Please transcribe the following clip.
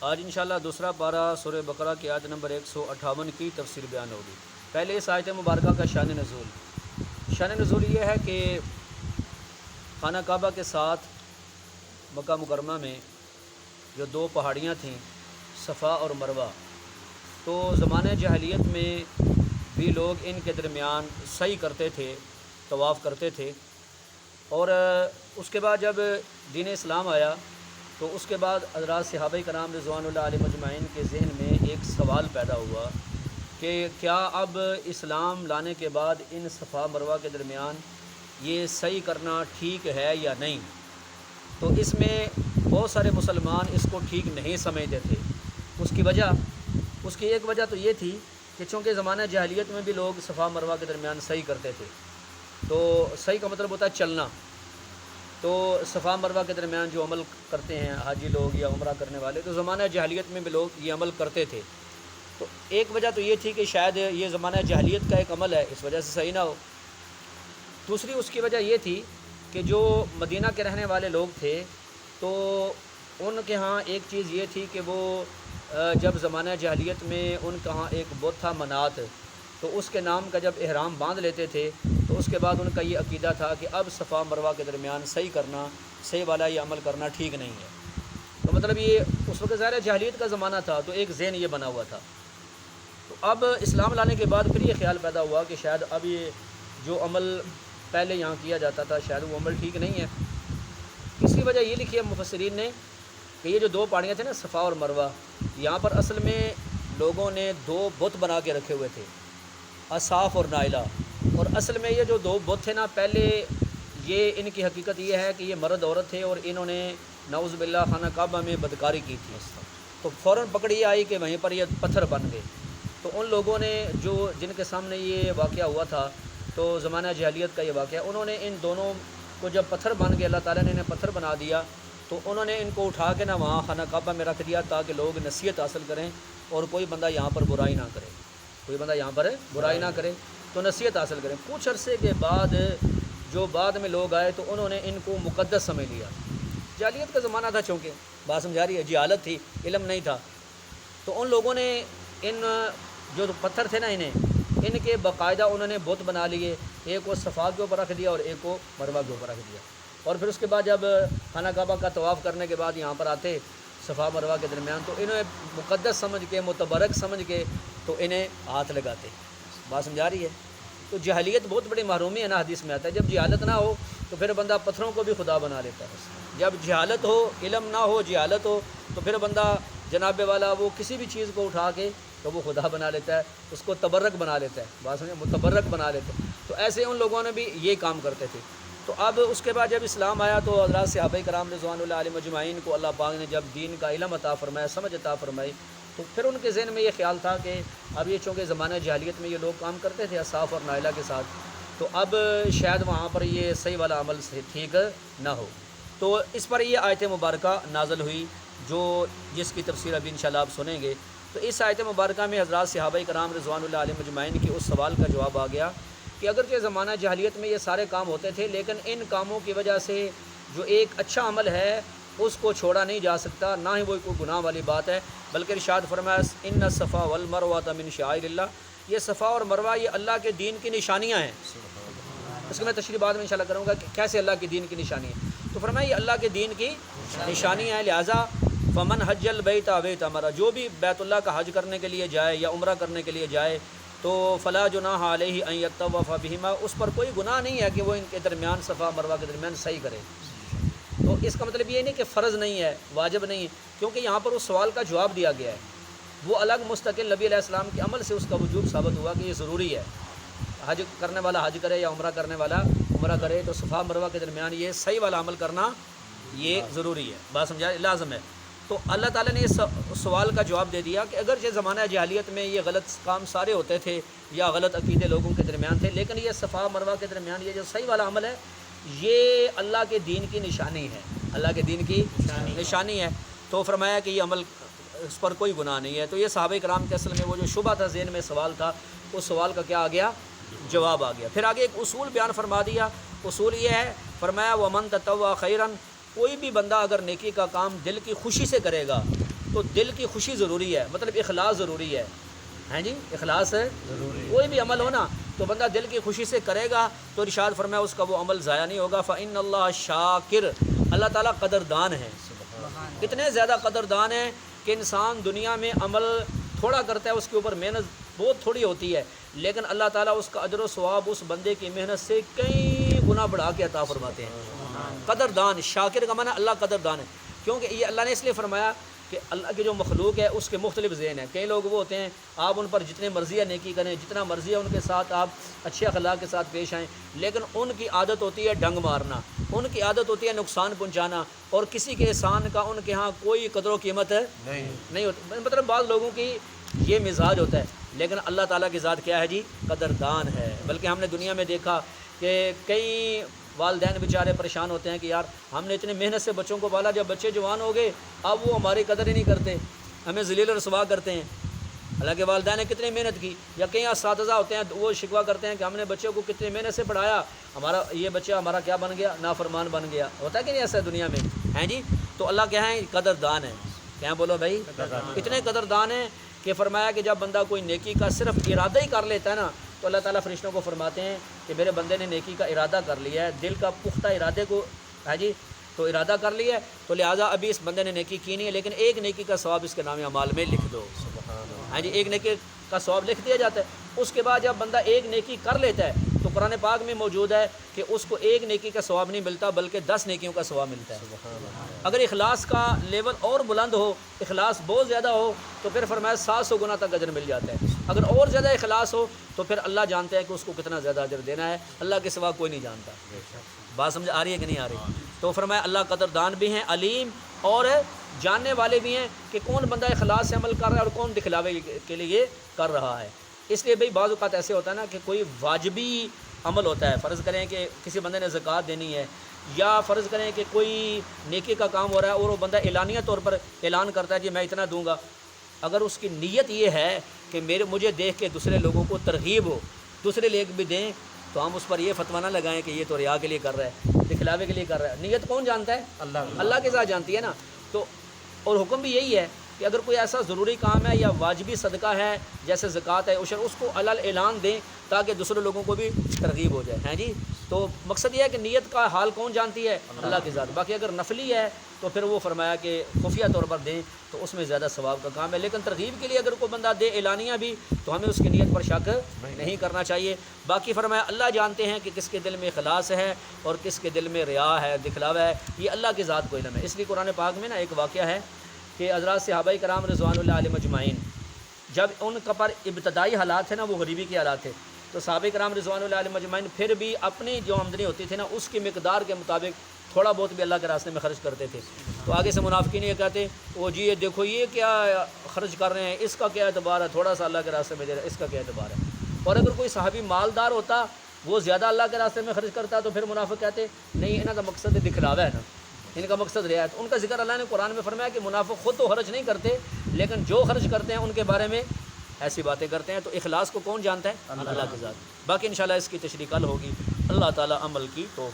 آج انشاءاللہ دوسرا پارہ سورہ بقرہ کی آیت نمبر 158 کی تفسیر بیان ہوگی۔ پہلے اس آیت مبارکہ کا شان نزول یہ ہے کہ خانہ کعبہ کے ساتھ مکہ مکرمہ میں جو دو پہاڑیاں تھیں صفا اور مروہ، تو زمانہ جاہلیت میں بھی لوگ ان کے درمیان سعی کرتے تھے، طواف کرتے تھے، اور اس کے بعد جب دین اسلام آیا تو اس کے بعد حضرات صحابہ کرام رضوان اللہ علیہ مجمعین کے ذہن میں ایک سوال پیدا ہوا کہ کیا اب اسلام لانے کے بعد ان صفا مروہ کے درمیان یہ سعی کرنا ٹھیک ہے یا نہیں؟ تو اس میں بہت سارے مسلمان اس کو ٹھیک نہیں سمجھتے تھے۔ اس کی ایک وجہ تو یہ تھی کہ چونکہ زمانہ جاہلیت میں بھی لوگ صفا مروہ کے درمیان سعی کرتے تھے، تو سعی کا مطلب ہوتا ہے چلنا، تو صفا مروہ کے درمیان جو عمل کرتے ہیں حاجی لوگ یا عمرہ کرنے والے، تو زمانہ جاہلیت میں بھی لوگ یہ عمل کرتے تھے۔ تو ایک وجہ تو یہ تھی کہ شاید یہ زمانہ جاہلیت کا ایک عمل ہے، اس وجہ سے صحیح نہ ہو۔ دوسری اس کی وجہ یہ تھی کہ جو مدینہ کے رہنے والے لوگ تھے تو ان کے ہاں ایک چیز یہ تھی کہ وہ جب زمانہ جاہلیت میں ان کا ہاں ایک بت تھا منات، تو اس کے نام کا جب احرام باندھ لیتے تھے تو اس کے بعد ان کا یہ عقیدہ تھا کہ اب صفا مروہ کے درمیان صحیح والا یہ عمل کرنا ٹھیک نہیں ہے۔ تو مطلب یہ اس وقت ظاہر جاہلیت کا زمانہ تھا، تو ایک ذہن یہ بنا ہوا تھا۔ تو اب اسلام لانے کے بعد پھر یہ خیال پیدا ہوا کہ شاید اب یہ جو عمل پہلے یہاں کیا جاتا تھا شاید وہ عمل ٹھیک نہیں ہے۔ اس کی وجہ یہ لکھی ہے مفسرین نے کہ یہ جو دو پہاڑیاں تھیں نا صفا اور مروہ، یہاں پر اصل میں لوگوں نے دو بت بنا کے رکھے ہوئے تھے، اصاف اور نائلہ، اور اصل میں یہ جو دو بت تھے نا، پہلے یہ ان کی حقیقت یہ ہے کہ یہ مرد عورت تھے اور انہوں نے نعوذ باللہ خانہ کعبہ میں بدکاری کی تھی، تو فوراً پکڑ یہ آئی کہ وہیں پر یہ پتھر بن گئے۔ تو ان لوگوں نے جن کے سامنے یہ واقعہ ہوا تھا، تو زمانہ جاہلیت کا یہ واقعہ، انہوں نے ان دونوں کو جب پتھر بن گئے، اللہ تعالیٰ نے انہیں پتھر بنا دیا، تو انہوں نے ان کو اٹھا کے نا وہاں خانہ کعبہ میں رکھ دیا تاکہ لوگ نصیحت حاصل کریں اور کوئی بندہ یہاں پر برائی نہ کرے، تو نصیحت حاصل کریں۔ کچھ عرصے کے بعد جو بعد میں لوگ آئے تو انہوں نے ان کو مقدس سمجھ لیا۔ جاہلیت کا زمانہ تھا، چونکہ بات سمجھا رہی ہے، جہالت تھی، علم نہیں تھا، تو ان لوگوں نے ان جو پتھر تھے نا ان کے باقاعدہ انہوں نے بت بنا لیے، ایک کو صفا کے اوپر رکھ دیا اور ایک کو مروہ کے اوپر رکھ دیا، اور پھر اس کے بعد جب خانہ کعبہ کا طواف کرنے کے بعد یہاں پر آتے صفا مروہ کے درمیان، تو انہیں مقدس سمجھ کے، متبرک سمجھ کے، تو انہیں ہاتھ لگاتے۔ بات سمجھا رہی ہے؟ تو جہلیت بہت بڑی محرومی ہے نا، حدیث میں آتا ہے جب جہالت نہ ہو تو پھر بندہ پتھروں کو بھی خدا بنا لیتا ہے۔ جب جہالت ہو، علم نہ ہو، جہالت ہو، تو پھر بندہ جناب والا وہ کسی بھی چیز کو اٹھا کے تو وہ خدا بنا لیتا ہے، اس کو تبرک بنا لیتا ہے، بات سمجھے، متبرک بنا لیتا ہے۔ تو ایسے ان لوگوں نے بھی یہ کام کرتے تھے۔ تو اب اس کے بعد جب اسلام آیا تو حضرات صحابہ کرام رضوان اللہ علیہ مجمعین کو اللہ پاک نے جب دین کا علم عطا فرمایا، سمجھ عطا فرمائی، تو پھر ان کے ذہن میں یہ خیال تھا کہ اب یہ چونکہ زمانہ جاہلیت میں یہ لوگ کام کرتے تھے اصاف اور نائلہ کے ساتھ، تو اب شاید وہاں پر یہ صحیح والا عمل ٹھیک نہ ہو۔ تو اس پر یہ آیت مبارکہ نازل ہوئی جس کی تفسیر ابھی انشاءاللہ آپ سنیں گے۔ تو اس آیت مبارکہ میں حضرات صحابہ کرام رضوان اللہ علیہ مجمعین کے اس سوال کا جواب آ گیا کہ اگرچہ زمانہ جاہلیت میں یہ سارے کام ہوتے تھے، لیکن ان کاموں کی وجہ سے جو ایک اچھا عمل ہے اس کو چھوڑا نہیں جا سکتا، نہ ہی وہ کوئی گناہ والی بات ہے، بلکہ ارشاد فرمایا ان الصفا والمروہ من شعائر اللہ، یہ صفا اور مروہ یہ اللہ کے دین کی نشانیاں ہیں۔ اس کو میں تشریح بعد میں انشاءاللہ کروں گا کہ کیسے اللہ کے دین کی نشانی ہے۔ تو فرمایا یہ اللہ کے دین کی نشانیاں ہیں، لہٰذا فمن حج البیت او اعتمر، جو بھی بیت اللہ کا حج کرنے کے لیے جائے یا عمرہ کرنے کے لیے جائے تو فلا جناح علیہ ان یطوف بہما، اس پر کوئی گناہ نہیں ہے کہ وہ ان کے درمیان صفا مروہ کے درمیان سعی کرے۔ تو اس کا مطلب یہ نہیں کہ فرض نہیں ہے، واجب نہیں ہے، کیونکہ یہاں پر اس سوال کا جواب دیا گیا ہے، وہ الگ مستقل نبی علیہ السلام کے عمل سے اس کا وجوب ثابت ہوا کہ یہ ضروری ہے، حج کرنے والا حج کرے یا عمرہ کرنے والا عمرہ کرے، تو صفا مروہ کے درمیان یہ صحیح والا عمل کرنا یہ ضروری ہے، بات سمجھا، لازم ہے۔ تو اللہ تعالیٰ نے اس سوال کا جواب دے دیا کہ اگرچہ زمانہ جاہلیت میں یہ غلط کام سارے ہوتے تھے یا غلط عقیدے لوگوں کے درمیان تھے، لیکن یہ صفا مروہ کے درمیان یہ جو صحیح والا عمل ہے یہ اللہ کے دین کی نشانی ہے، اللہ کے دین کی نشانی ہے۔ تو فرمایا کہ یہ عمل اس پر کوئی گناہ نہیں ہے۔ تو یہ صحابہ کرام کے اصل میں وہ جو شبہ تھا ذہن میں سوال تھا، اس سوال کا کیا آ گیا؟ جواب آ گیا۔ پھر آگے ایک اصول بیان فرما دیا، اصول یہ ہے، فرمایا ومن تطوع خیرا، کوئی بھی بندہ اگر نیکی کا کام دل کی خوشی سے کرے گا تو دل کی خوشی ضروری ہے، مطلب اخلاص ضروری ہے. ہیں جی، اخلاص ہے ضروری. کوئی بھی عمل ہو نا تو بندہ دل کی خوشی سے کرے گا تو ارشاد فرمایا اس کا وہ عمل ضائع نہیں ہوگا. فإن اللہ شاکر، اللہ تعالیٰ قدردان ہے. اتنے زیادہ قدردان ہے کہ انسان دنیا میں عمل تھوڑا کرتا ہے، اس کے اوپر محنت بہت تھوڑی ہوتی ہے، لیکن اللہ تعالیٰ اس کا اجر و ثواب اس بندے کی محنت سے کئی گنا بڑھا کے عطا فرماتے ہیں. قدردان، شاکر کا معنی اللہ قدردان ہے. کیونکہ یہ اللہ نے اس لیے فرمایا کہ اللہ کی جو مخلوق ہے اس کے مختلف ذہن ہیں. کئی لوگ وہ ہوتے ہیں آپ ان پر جتنے مرضی ہے نیکی کریں، جتنا مرضی ہے ان کے ساتھ آپ اچھے اخلاق کے ساتھ پیش آئیں، لیکن ان کی عادت ہوتی ہے ڈنگ مارنا، ان کی عادت ہوتی ہے نقصان پہنچانا، اور کسی کے احسان کا ان کے ہاں کوئی قدر و قیمت نہیں ہوتی. مطلب بعض لوگوں کی یہ مزاج ہوتا ہے، لیکن اللہ تعالیٰ کی ذات کیا ہے جی؟ قدردان ہے. بلکہ ہم نے دنیا میں دیکھا کہ کئی والدین بیچارے پریشان ہوتے ہیں کہ یار ہم نے اتنی محنت سے بچوں کو پالا، جب بچے جوان ہو گئے اب وہ ہماری قدر ہی نہیں کرتے، ہمیں ذلیل و رسوا کرتے ہیں. حالانکہ والدین نے کتنی محنت کی. یا کئی اساتذہ ہوتے ہیں وہ شکوہ کرتے ہیں کہ ہم نے بچوں کو کتنی محنت سے پڑھایا، ہمارا یہ بچہ ہمارا کیا بن گیا؟ نافرمان بن گیا. ہوتا ہے کہ نہیں ایسا دنیا میں؟ ہیں جی. تو اللہ کیا ہے؟ قدردان ہے. کیا بولو بھائی؟ اتنے قدردان ہیں کہ فرمایا کہ جب بندہ کوئی نیکی کا صرف ارادہ ہی کر لیتا ہے نا تو اللہ تعالیٰ فرشتوں کو فرماتے ہیں کہ میرے بندے نے نیکی کا ارادہ کر لیا ہے، دل کا پختہ ارادے کو ہے جی تو ارادہ کر لیا ہے، تو لہٰذا ابھی اس بندے نے نیکی کی نہیں ہے، لیکن ایک نیکی کا ثواب اس کے نام اعمال میں لکھ دو. ہاں جی، ایک نیکی کا ثواب لکھ دیا جاتا ہے. اس کے بعد جب بندہ ایک نیکی کر لیتا ہے تو قرآن پاک میں موجود ہے کہ اس کو ایک نیکی کا ثواب نہیں ملتا بلکہ 10 نیکیوں کا ثواب ملتا ہے. اگر اخلاص کا لیول اور بلند ہو، اخلاص بہت زیادہ ہو تو پھر فرمایا 700 گنا تک اجر مل جاتا ہے. اگر اور زیادہ اخلاص ہو تو پھر اللہ جانتا ہے کہ اس کو کتنا زیادہ اجر دینا ہے، اللہ کے سوا کوئی نہیں جانتا. بات سمجھ آ رہی ہے کہ نہیں آ رہی؟ تو فرمایا اللہ قدردان بھی ہیں، علیم اور جاننے والے بھی ہیں کہ کون بندہ اخلاص سے عمل کر رہا ہے اور کون دکھلاوے کے لیے کر رہا ہے. اس لیے بھئی بعض اوقات ایسے ہوتا ہے نا کہ کوئی واجبی عمل ہوتا ہے، فرض کریں کہ کسی بندے نے زکوٰۃ دینی ہے، یا فرض کریں کہ کوئی نیکی کا کام ہو رہا ہے اور وہ بندہ اعلانیہ طور پر اعلان کرتا ہے کہ میں اتنا دوں گا. اگر اس کی نیت یہ ہے کہ مجھے دیکھ کے دوسرے لوگوں کو ترغیب ہو، دوسرے لوگ بھی دیں، تو ہم اس پر یہ فتویٰ نہ لگائیں کہ یہ تو ریا کے لیے کر رہا ہے، دکھلاوے کے لیے کر رہا ہے. نیت کون جانتا ہے؟ اللہ کے ساتھ جانتی ہے نا. تو اور حکم بھی یہی ہے کہ اگر کوئی ایسا ضروری کام ہے یا واجبی صدقہ ہے جیسے زکوٰۃ ہے، عشر، اس کو علل اعلان دیں تاکہ دوسرے لوگوں کو بھی ترغیب ہو جائے. ہیں جی. تو مقصد یہ ہے کہ نیت کا حال کون جانتی ہے؟ اللہ کی ذات. باقی اگر نفلی ہے تو پھر وہ فرمایا کہ خفیہ طور پر دیں تو اس میں زیادہ ثواب کا کام ہے، لیکن ترغیب کے لیے اگر کوئی بندہ دے اعلانیہ بھی تو ہمیں اس کی نیت پر شک نہیں کرنا چاہیے. باقی فرمایا اللہ جانتے ہیں کہ کس کے دل میں اخلاص ہے اور کس کے دل میں ریا ہے، دکھلاوا ہے، یہ اللہ کی ذات کو علم ہے. اس لیے قرآن پاک میں نا ایک واقعہ ہے کہ حضرات صحابہ کرام رضوان اللہ علیہم اجمعین جب ان کا پر ابتدائی حالات تھے نا وہ غریبی کے حالات تھے، تو صحابہ کرام رضوان اللہ علیہم اجمعین پھر بھی اپنی جو آمدنی ہوتی تھی نا اس کی مقدار کے مطابق تھوڑا بہت بھی اللہ کے راستے میں خرچ کرتے تھے. تو آگے سے منافقین یہ کہتے وہ جی یہ دیکھو یہ کیا خرچ کر رہے ہیں، اس کا کیا اعتبار ہے، تھوڑا سا اللہ کے راستے میں دے رہا ہے، اس کا کیا اعتبار ہے. اور اگر کوئی صحابی مالدار ہوتا وہ زیادہ اللہ کے راستے میں خرچ کرتا تو پھر منافق کہتے نہیں انہوں کا مقصد دکھلاوا ہے نا، ان کا مقصد ریا ہے. تو ان کا ذکر اللہ نے قرآن میں فرمایا کہ منافق خود تو خرچ نہیں کرتے لیکن جو خرچ کرتے ہیں ان کے بارے میں ایسی باتیں کرتے ہیں. تو اخلاص کو کون جانتا ہے؟ اللہ کے ذات. باقی انشاءاللہ اس کی تشریح کل ہوگی. اللہ تعالی عمل کی توفیق